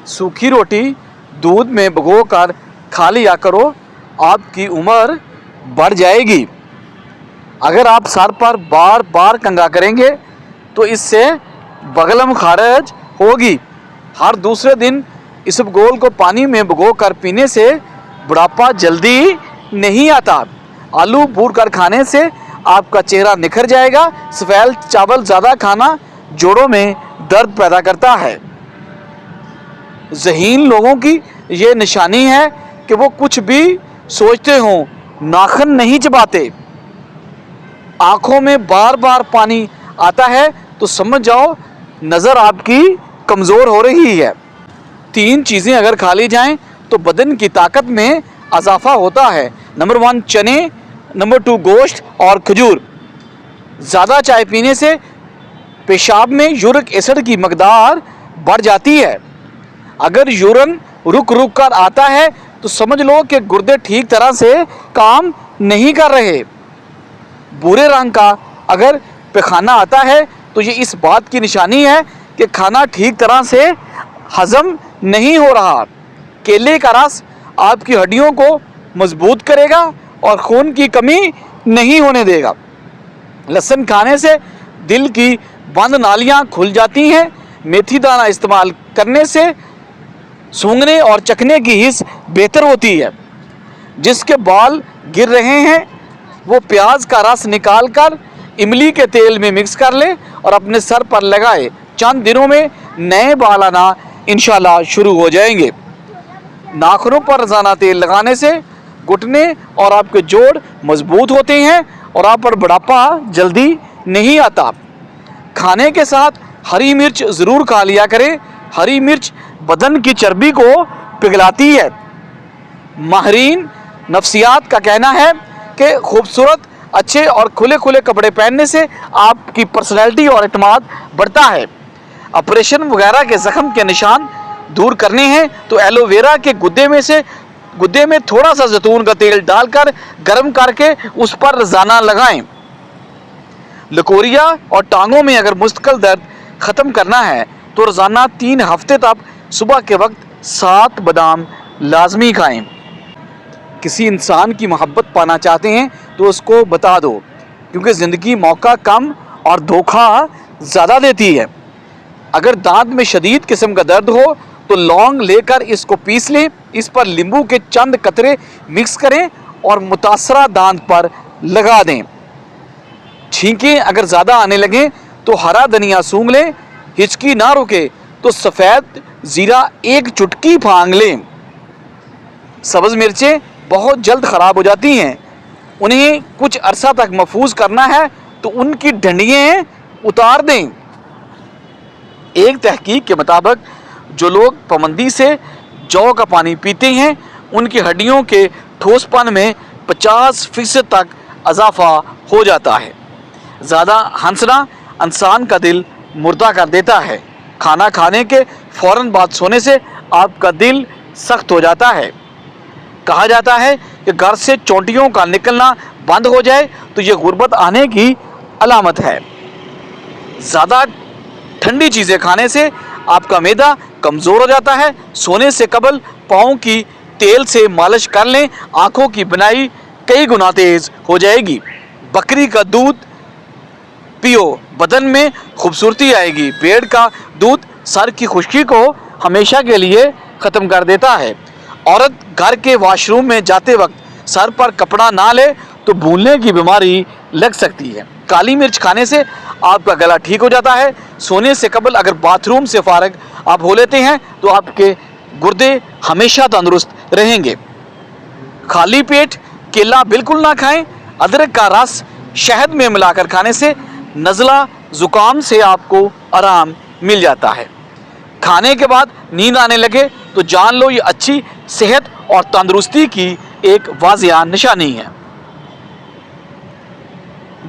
सूखी रोटी दूध में भिगोकर खा लिया करो, आपकी उम्र बढ़ जाएगी। अगर आप सर पर बार बार कंघा करेंगे तो इससे बगलम खारिज होगी। हर दूसरे दिन इसबगोल को पानी में भिगोकर पीने से बुढ़ापा जल्दी नहीं आता। आलू भून कर खाने से आपका चेहरा निखर जाएगा। सफ़ेद चावल ज़्यादा खाना जोड़ों में दर्द पैदा करता है। ज़हीन लोगों की ये निशानी है कि वो कुछ भी सोचते हों, नाखून नहीं चबाते। आँखों में बार बार पानी आता है तो समझ जाओ नज़र आपकी कमज़ोर हो रही है। 3 चीज़ें अगर खा ली जाएं तो बदन की ताकत में इजाफा होता है। नंबर 1 चने, नंबर 2 गोश्त और खजूर। ज़्यादा चाय पीने से पेशाब में यूरिक एसिड की मकदार बढ़ जाती है। अगर यूरिन रुक रुक कर आता है तो समझ लो कि गुर्दे ठीक तरह से काम नहीं कर रहे। भूरे रंग का अगर पैखाना आता है तो ये इस बात की निशानी है कि खाना ठीक तरह से हजम नहीं हो रहा। केले का रस आपकी हड्डियों को मजबूत करेगा और खून की कमी नहीं होने देगा। लहसुन खाने से दिल की बंद नालियां खुल जाती हैं। मेथी दाना इस्तेमाल करने से सूंघने और चखने की हिस्स बेहतर होती है। जिसके बाल गिर रहे हैं वो प्याज का रस निकाल कर इमली के तेल में मिक्स कर ले और अपने सर पर लगाए। चंद दिनों में नए बाल आना इंशाल्लाह शुरू हो जाएंगे। नाखूनों पर रोजाना तेल लगाने से घुटने और आपके जोड़ मजबूत होते हैं और आप पर बुढ़ापा जल्दी नहीं आता। खाने के साथ हरी मिर्च ज़रूर खा लिया करें। हरी मिर्च बदन की चर्बी को पिघलाती है। माहिरीन नफ्सियात का कहना है कि खूबसूरत, अच्छे और खुले खुले कपड़े पहनने से आपकी पर्सनैलिटी और एतमाद बढ़ता है। ऑपरेशन वगैरह के ज़ख्म के निशान दूर करने हैं तो एलोवेरा के गुद्दे में थोड़ा सा जैतून का तेल डालकर गर्म करके उस पर रोजाना लगाएं। लकोरिया और टांगों में अगर मुस्तकिल दर्द ख़त्म करना है तो रोज़ाना 3 हफ्ते तक सुबह के वक्त 7 बादाम लाजमी खाएं। किसी इंसान की मोहब्बत पाना चाहते हैं तो उसको बता दो, क्योंकि ज़िंदगी मौका कम और धोखा ज़्यादा देती है। अगर दांत में शदीद किस्म का दर्द हो तो लौंग लेकर इसको पीस लें, इस पर नींबू के चंद कतरे मिक्स करें और मुतासरा दांत पर लगा दें। छींकें अगर ज़्यादा आने लगें तो हरा धनिया सूंघ लें। हिचकी ना रुके तो सफ़ेद ज़ीरा 1 चुटकी फांग लें। सब्ज़ मिर्चें बहुत जल्द ख़राब हो जाती हैं, उन्हें कुछ अरसा तक महफूज करना है तो उनकी डंडियाँ उतार दें। एक तहकीक के मुताबिक जो लोग पाबंदी से जौ का पानी पीते हैं उनकी हड्डियों के ठोसपन में 50% तक इजाफा हो जाता है। ज़्यादा हंसना इंसान का दिल मुर्दा कर देता है। खाना खाने के फ़ौरन बाद सोने से आपका दिल सख्त हो जाता है। कहा जाता है कि घर से चोंटियों का निकलना बंद हो जाए तो ये गुर्बत आने की अलामत है। ज़्यादा ठंडी चीज़ें खाने से आपका मैदा कमज़ोर हो जाता है। सोने से कबल पाँव की तेल से मालिश कर लें, आँखों की बनाई कई गुना तेज़ हो जाएगी। बकरी का दूध पियो, बदन में खूबसूरती आएगी। भेड़ का दूध सर की खुश्की को हमेशा के लिए ख़त्म कर देता है। औरत घर के वॉशरूम में जाते वक्त सर पर कपड़ा ना ले तो भूलने की बीमारी लग सकती है। काली मिर्च खाने से आपका गला ठीक हो जाता है। सोने से कबल अगर बाथरूम से फारग आप हो लेते हैं तो आपके गुर्दे हमेशा तंदुरुस्त रहेंगे। खाली पेट केला बिल्कुल ना खाएं। अदरक का रस शहद में मिलाकर खाने से नज़ला ज़ुकाम से आपको आराम मिल जाता है। खाने के बाद नींद आने लगे तो जान लो ये अच्छी सेहत और तंदुरुस्ती की एक वाज़िया निशानी है।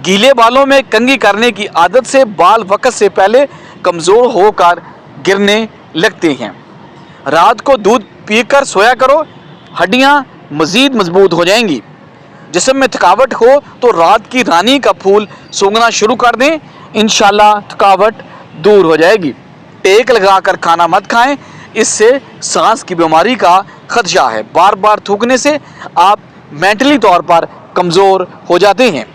गीले बालों में कंघी करने की आदत से बाल वक्त से पहले कमज़ोर होकर गिरने लगते हैं। रात को दूध पीकर सोया करो, हड्डियां मज़ीद मजबूत हो जाएंगी। जिस्म में थकावट हो तो रात की रानी का फूल सूंघना शुरू कर दें, इंशाल्लाह थकावट दूर हो जाएगी। टेक लगाकर खाना मत खाएं, اس سے सांस की बीमारी का खदशा है। बार बार थूकने से आप मेंटली तौर पर कमज़ोर हो जाते हैं।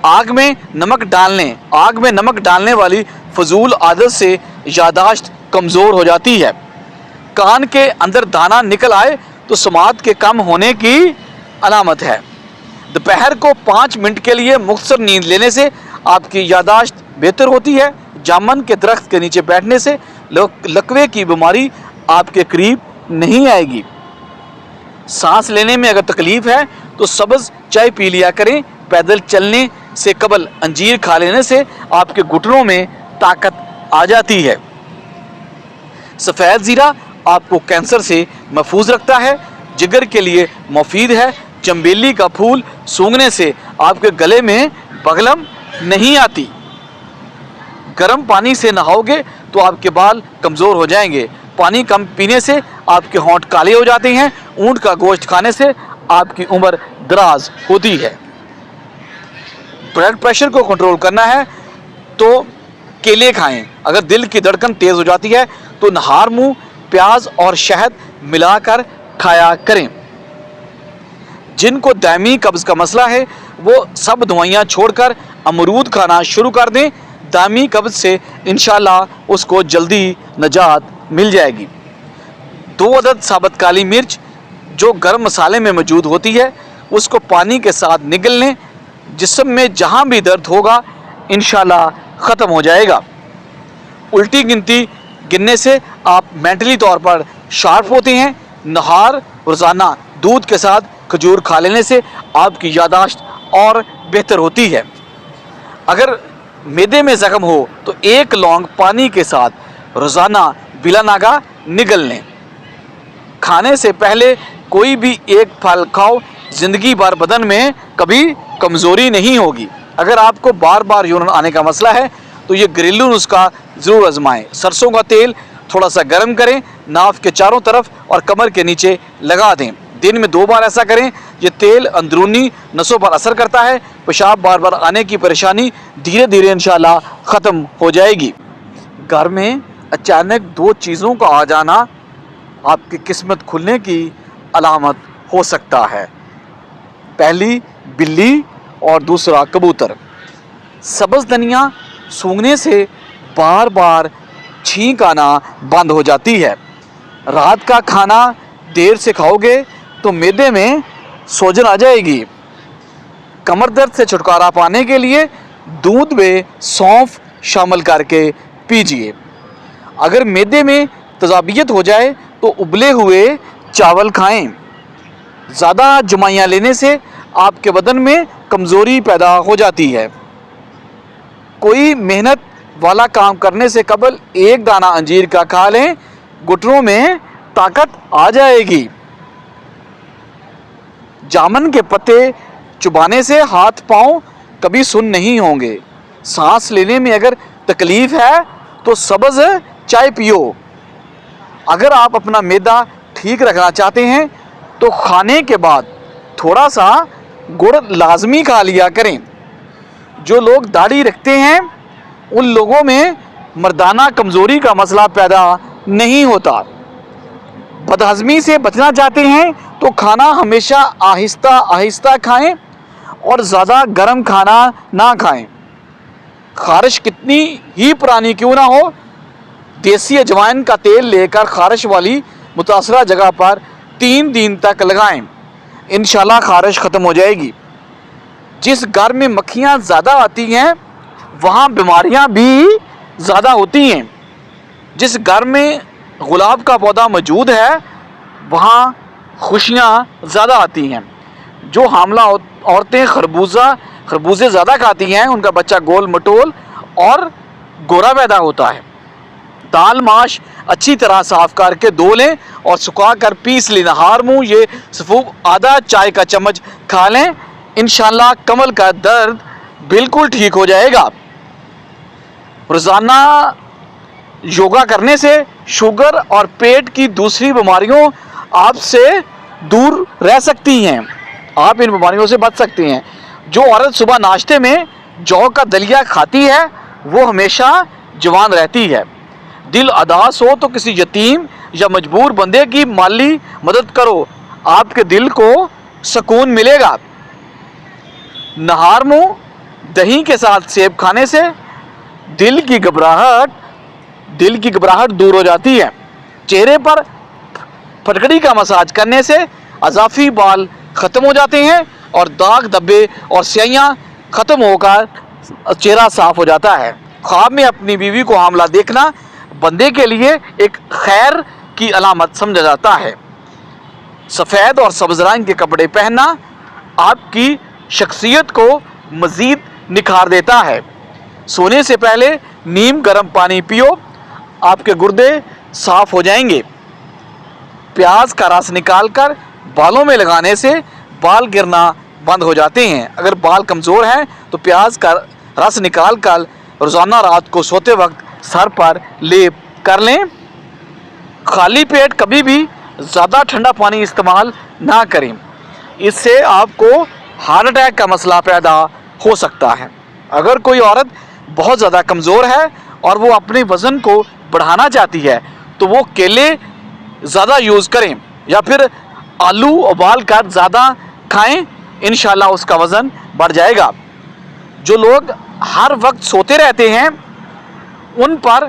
आग में नमक डालने वाली फजूल आदत से यादाश्त कमज़ोर हो जाती है। कान के अंदर दाना निकल आए तो समात के कम होने की अलामत है। दोपहर को 5 मिनट के लिए मुख्तसर नींद लेने से आपकी यादाश्त बेहतर होती है। जामुन के दरख्त के नीचे बैठने से लकवे की बीमारी आपके करीब नहीं आएगी। सांस लेने में अगर तकलीफ है तो सब्ज़ चाय पी लिया करें। पैदल चलने से कबल अंजीर खा लेने से आपके घुटनों में ताकत आ जाती है। सफ़ेद ज़ीरा आपको कैंसर से महफूज रखता है, जिगर के लिए मुफीद है। चंबेली का फूल सूंघने से आपके गले में बगलम नहीं आती। गर्म पानी से नहाओगे तो आपके बाल कमज़ोर हो जाएंगे। पानी कम पीने से आपके होंठ काले हो जाते हैं। ऊंट का गोश्त खाने से आपकी उम्र दराज होती है। ब्लड प्रेशर को कंट्रोल करना है तो केले खाएं। अगर दिल की धड़कन तेज़ हो जाती है तो नहार मुंह प्याज और शहद मिलाकर खाया करें। जिनको दायमी कब्ज़ का मसला है वो सब दवाइयाँ छोड़कर अमरूद खाना शुरू कर दें। दायमी कब्ज़ से इंशाल्लाह उसको जल्दी नजात मिल जाएगी। 2 अदद साबुत काली मिर्च जो गर्म मसाले में मौजूद होती है उसको पानी के साथ निगल लें। जिस्म में जहाँ भी दर्द होगा इंशाल्लाह ख़त्म हो जाएगा। उल्टी गिनने से आप मेंटली तौर पर शार्प होते हैं। नहार रोज़ाना दूध के साथ खजूर खा लेने से आपकी यादाश्त और बेहतर होती है। अगर मैदे में ज़ख्म हो तो 1 लौंग पानी के साथ रोज़ाना बिला नागा निगल लें। खाने से पहले कोई भी एक फल खाओ, ज़िंदगी भर बदन में कभी कमज़ोरी नहीं होगी। अगर आपको बार बार यूरिन आने का मसला है तो ये घरेलू नुस्खा ज़रूर आजमाएं। सरसों का तेल थोड़ा सा गर्म करें, नाफ के चारों तरफ और कमर के नीचे लगा दें। दिन में 2 बार ऐसा करें। ये तेल अंदरूनी नसों पर असर करता है। पेशाब बार बार आने की परेशानी धीरे धीरे इंशाल्लाह ख़त्म हो जाएगी। घर में अचानक 2 चीज़ों का आ जाना आपकी किस्मत खुलने की अलामत हो सकता है। पहली बिल्ली और दूसरा कबूतर। सब्ज़ धनिया सूंघने से बार बार छींक आना बंद हो जाती है। रात का खाना देर से खाओगे तो मैदे में सोजन आ जाएगी। कमर दर्द से छुटकारा पाने के लिए दूध में सौंफ शामिल करके पीजिए। अगर मैदे में तजाबियत हो जाए तो उबले हुए चावल खाएं। ज़्यादा जमाइयाँ लेने से आपके बदन में कमज़ोरी पैदा हो जाती है। कोई मेहनत वाला काम करने से कबल 1 दाना अंजीर का खा लें, घुटनों में ताकत आ जाएगी। जामुन के पत्ते चुबाने से हाथ पांव कभी सुन्न नहीं होंगे। सांस लेने में अगर तकलीफ़ है तो सब्ज़ चाय पियो। अगर आप अपना मैदा ठीक रखना चाहते हैं तो खाने के बाद थोड़ा सा गुड़ लाजमी खा लिया करें। जो लोग दाढ़ी रखते हैं उन लोगों में मर्दाना कमज़ोरी का मसला पैदा नहीं होता। बदहज़मी से बचना चाहते हैं तो खाना हमेशा आहिस्ता आहिस्ता खाएं और ज़्यादा गर्म खाना ना खाएं। खारिश कितनी ही पुरानी क्यों ना हो, देसी अजवाइन का तेल लेकर खारिश वाली मुतासरा जगह पर 3 दिन तक लगाएं। इंशाल्लाह खारिश ख़त्म हो जाएगी। जिस घर में मक्खियाँ ज़्यादा आती हैं वहाँ बीमारियाँ भी ज़्यादा होती हैं। जिस घर में गुलाब का पौधा मौजूद है वहाँ खुशियाँ ज़्यादा आती हैं। जो हामला औरतें खरबूजे ज़्यादा खाती हैं उनका बच्चा गोल मटोल और गोरा पैदा होता है। दाल माश अच्छी तरह साफ़ करके धो लें और सुखा कर पीस लें। नहार मुँह ये सफ़ूफ आधा चाय का चम्मच खा लें। इंशाल्लाह कमर का दर्द बिल्कुल ठीक हो जाएगा। रोज़ाना योगा करने से शुगर और पेट की दूसरी बीमारियों आपसे दूर रह सकती हैं। आप इन बीमारियों से बच सकते हैं। जो औरत सुबह नाश्ते में जौ का दलिया खाती है वो हमेशा जवान रहती है। دل اداس ہو تو کسی یتیم یا مجبور بندے کی مالی مدد کرو، آپ کے دل کو سکون ملے گا۔ نہار منہ دہی کے ساتھ سیب کھانے سے دل کی گھبراہٹ دور ہو جاتی ہے۔ چہرے پر پھٹکڑی کا مساج کرنے سے اضافی بال ختم ہو جاتے ہیں اور داغ دھبے اور سیاہیاں ختم ہو کر چہرہ صاف ہو جاتا ہے۔ خواب میں اپنی بیوی کو حاملہ دیکھنا بندے کے لیے ایک خیر کی علامت سمجھا جاتا ہے۔ سفید اور سبز رنگ کے کپڑے پہننا آپ کی شخصیت کو مزید نکھار دیتا ہے۔ سونے سے پہلے نیم گرم پانی پیو، آپ کے گردے صاف ہو جائیں گے۔ پیاز کا رس نکال کر بالوں میں لگانے سے بال گرنا بند ہو جاتے ہیں۔ اگر بال کمزور ہیں تو پیاز کا رس نکال کر روزانہ رات کو سوتے وقت سر پر لیپ کر لیں۔ خالی پیٹ کبھی بھی زیادہ ٹھنڈا پانی استعمال نہ کریں، اس سے آپ کو ہارٹ اٹیک کا مسئلہ پیدا ہو سکتا ہے۔ اگر کوئی عورت بہت زیادہ کمزور ہے اور وہ اپنے وزن کو بڑھانا چاہتی ہے تو وہ کیلے زیادہ یوز کریں یا پھر آلو ابال کر زیادہ کھائیں، انشاءاللہ اس کا وزن بڑھ جائے گا۔ جو لوگ ہر وقت سوتے رہتے ہیں ان پر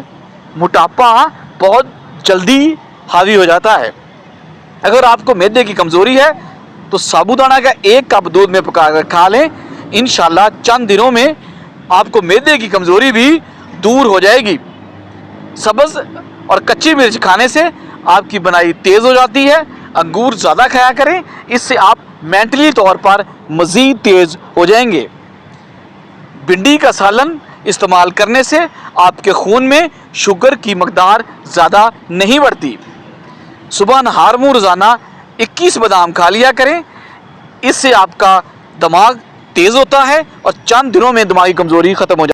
موٹاپا بہت جلدی حاوی ہو جاتا ہے۔ اگر آپ کو معدے کی کمزوری ہے تو سابودانہ کا 1 کپ دودھ میں پکا کر کھا لیں، انشاءاللہ چند دنوں میں آپ کو معدے کی کمزوری بھی دور ہو جائے گی۔ سبز اور کچی مرچ کھانے سے آپ کی بنائی تیز ہو جاتی ہے۔ انگور زیادہ کھایا کریں، اس سے آپ مینٹلی طور پر مزید تیز ہو جائیں گے۔ بھنڈی کا سالن استعمال کرنے سے آپ کے خون میں شوگر کی مقدار زیادہ نہیں بڑھتی۔ صبح نہار منہ روزانہ 21 بادام کھا لیا کریں، اس سے آپ کا دماغ تیز ہوتا ہے اور چند دنوں میں دماغی کمزوری ختم ہو جاتی ہے۔